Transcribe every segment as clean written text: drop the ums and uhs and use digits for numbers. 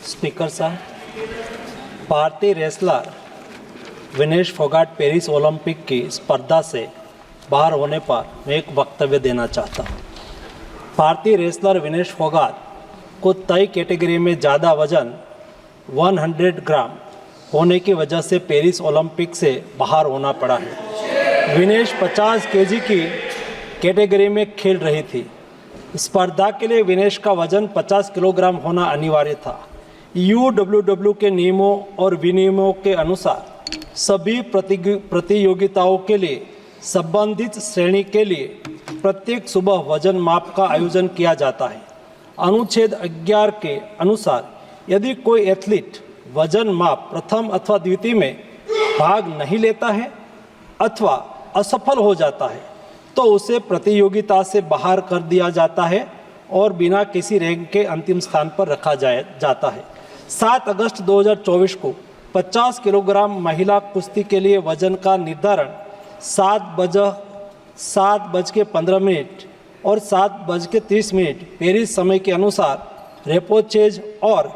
Speaker साहब, भारतीय wrestler Vinesh Phogat Paris Olympic की स्पर्धा से बाहर होने पर मैं एक वक्तव्य देना चाहता हूँ। भारतीय रेसलर विनेश फोगाट को तय कैटेगरी में ज़्यादा वजन 100 ग्राम होने की वजह से पेरिस ओलंपिक से बाहर होना पड़ा है। विनेश 50 केजी की कैटेगरी में खेल रही थी। स्पर्धा के लिए विनेश का वजन 50 किलोग्राम होना अनिवार्य था। UWW के नियमों और विनियमों के अनुसार सभी प्रतियोगिताओं के लिए संबंधित श्रेणी के लिए प्रत्येक सुबह वजन माप का आयोजन किया जाता है। अनुच्छेद 11 के अनुसार यदि कोई एथलीट वजन माप प्रथम अथवा द्वितीय में भाग नहीं लेता है अथवा असफल हो जाता है तो उसे प्रतियोगिता से बाहर कर दिया जाता है और बिना किसी रैंक के अंतिम स्थान पर रखा जाता है। 7 अगस्त 2024 को 50 किलोग्राम महिला कुश्ती के लिए वजन का निर्धारण 7:15 और 7:30 पेरिस समय के अनुसार रेपोचेज और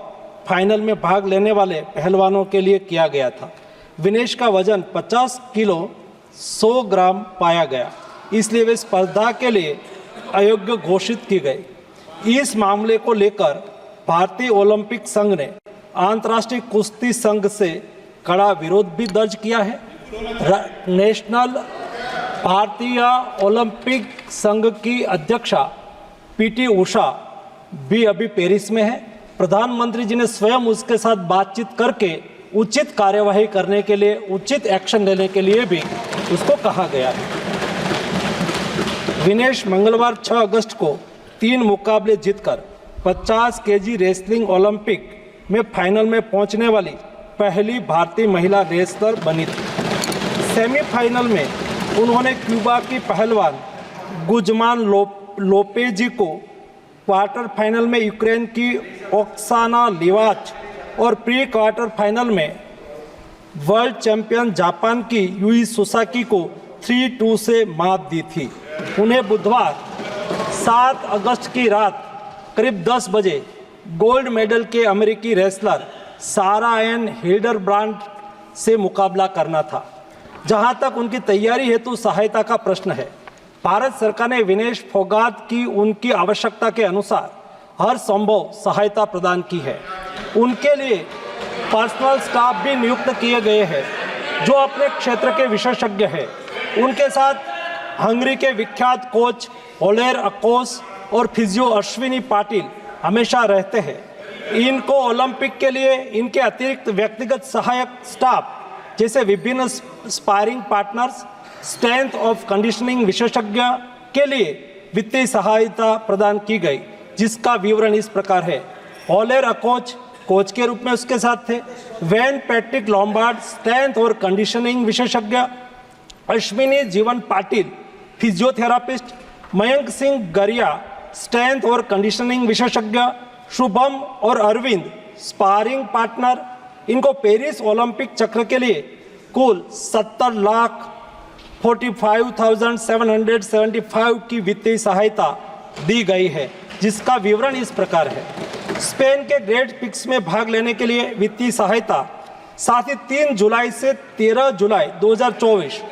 फाइनल में भाग लेने वाले पहलवानों के लिए किया गया था। विनेश का वजन 50 किलो 100 ग्राम पाया गया, इसलिए वे स्पर्धा के लिए अयोग्य घोषित की गई। इस मामले को लेकर भारतीय ओलंपिक संघ ने अंतर्राष्ट्रीय कुश्ती संघ से कड़ा विरोध भी दर्ज किया है। नेशनल भारतीय ओलंपिक संघ की अध्यक्षा PT उषा भी अभी पेरिस में है। प्रधानमंत्री जी ने स्वयं उसके साथ बातचीत करके उचित कार्यवाही करने के लिए, उचित एक्शन लेने के लिए भी उसको कहा गया है। विनेश मंगलवार 6 अगस्त को 3 मुकाबले जीतकर 50 केजी रेसलिंग ओलंपिक में फाइनल में पहुंचने वाली पहली भारतीय महिला रेसलर बनी थी। सेमीफाइनल में उन्होंने क्यूबा की पहलवान गुजमान लोपेजी को, क्वार्टर फाइनल में यूक्रेन की ओक्साना लिवाच और प्री क्वार्टर फाइनल में वर्ल्ड चैंपियन जापान की यूई सुसाकी को 3-2 से मात दी थी। उन्हें बुधवार 7 अगस्त की रात करीब 10 बजे गोल्ड मेडल के अमेरिकी रेसलर सारा एन हिल्डरब्रांड से मुकाबला करना था। जहां तक उनकी तैयारी हेतु सहायता का प्रश्न है, भारत सरकार ने विनेश फोगाट की उनकी आवश्यकता के अनुसार हर संभव सहायता प्रदान की है। उनके लिए पर्सनल स्टाफ भी नियुक्त किए गए हैं जो अपने क्षेत्र के विशेषज्ञ हैं। उनके साथ हंगरी के विख्यात कोच ओलेर अकोस और फिजियो अश्विनी पाटिल हमेशा रहते हैं। इनको ओलंपिक के लिए इनके अतिरिक्त व्यक्तिगत सहायक स्टाफ जैसे विभिन्न sparring partners, strength of conditioning विशेषज्ञ के लिए वित्तीय सहायता प्रदान की गई, जिसका विवरण इस प्रकार है। ओलेर अकोच कोच के रूप में उसके साथ थे, वैन पैट्रिक लॉम्बार्ड स्ट्रेंथ और कंडीशनिंग विशेषज्ञ, अश्विनी जीवन पाटिल फिजियोथेरापिस्ट, मयंक सिंह गरिया स्ट्रेंथ और कंडीशनिंग विशेषज्ञ, शुभम और अरविंद स्पारिंग पार्टनर। इनको पेरिस ओलंपिक चक्र के लिए कुल 70,45,775 की वित्तीय सहायता दी गई है, जिसका विवरण इस प्रकार है। स्पेन के ग्रेट पिक्स में भाग लेने के लिए वित्तीय सहायता, साथ ही 3 जुलाई से 13 जुलाई 2024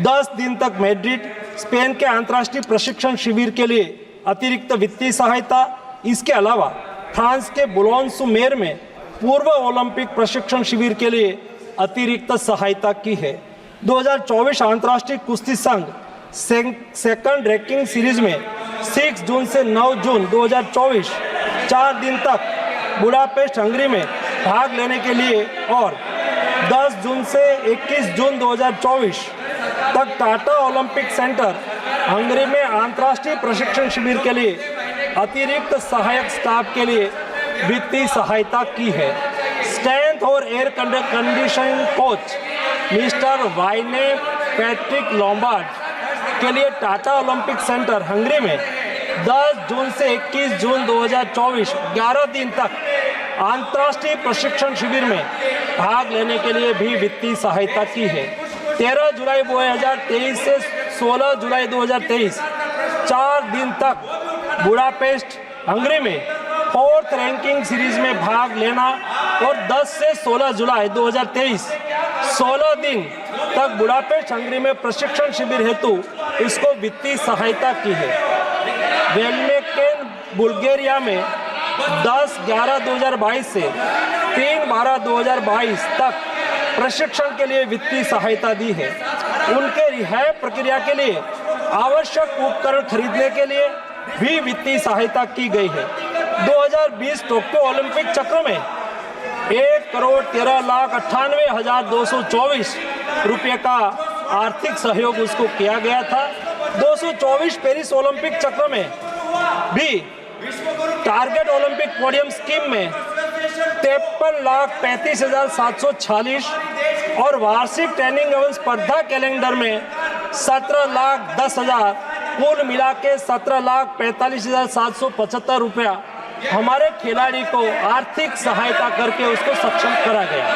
10 दिन तक मैड्रिड स्पेन के अंतर्राष्ट्रीय प्रशिक्षण शिविर के लिए अतिरिक्त वित्तीय सहायता। इसके अलावा फ्रांस के बुलोन-sur-mer में पूर्व ओलंपिक प्रशिक्षण शिविर के लिए अतिरिक्त सहायता की है। 2024 अंतर्राष्ट्रीय कुश्ती संघ सेकंड रैंकिंग सीरीज में 6 जून से 9 जून 2024 4 दिन तक बुडापेस्ट हंगरी में भाग लेने के लिए और 10 जून से 21 जून 2024 तक टाटा ओलंपिक सेंटर हंगरी में अंतर्राष्ट्रीय प्रशिक्षण शिविर के लिए अतिरिक्त सहायक स्टाफ के लिए वित्तीय सहायता की है। स्ट्रेंथ और air conditioning coach mister Wayne Patrick Lombard के लिए टाटा ओलंपिक सेंटर हंगरी में 10 जून से 21 जून 2024 11 दिन तक अंतर्राष्ट्रीय प्रशिक्षण शिविर में भाग लेने के लिए भी वित्तीय सहायता की है। 13 जुलाई 2023 से 16 जुलाई 2023 4 दिन तक बुडापेस्ट हंगरी में 4th रैंकिंग सीरीज में भाग लेना और 10 से 16 जुलाई 2023 16 दिन तक बुडापेस्ट हंगरी में प्रशिक्षण शिविर हेतु इसको वित्तीय सहायता की है। वेलमेकेन बुल्गारिया में 10/11/2022 से 3/12/2022 तक प्रशिक्षण के लिए वित्तीय सहायता दी है। उनके रिहाई प्रक्रिया के लिए आवश्यक उपकरण खरीदने के लिए भी वित्तीय सहायता की गई है। 2020 टोक्यो ओलंपिक चक्र में 1,13,98,224 रुपये का आर्थिक सहयोग उसको किया गया था। 224 पेरिस ओलंपिक चक्र में भी टारगेट ओलंपिक पोडियम स्कीम में 53,35,746 और वार्षिक ट्रेनिंग एवं स्पर्धा कैलेंडर में 17,10,000 कुल मिला के 17,45,775 रुपया हमारे खिलाड़ी को आर्थिक सहायता करके उसको सक्षम करा गया।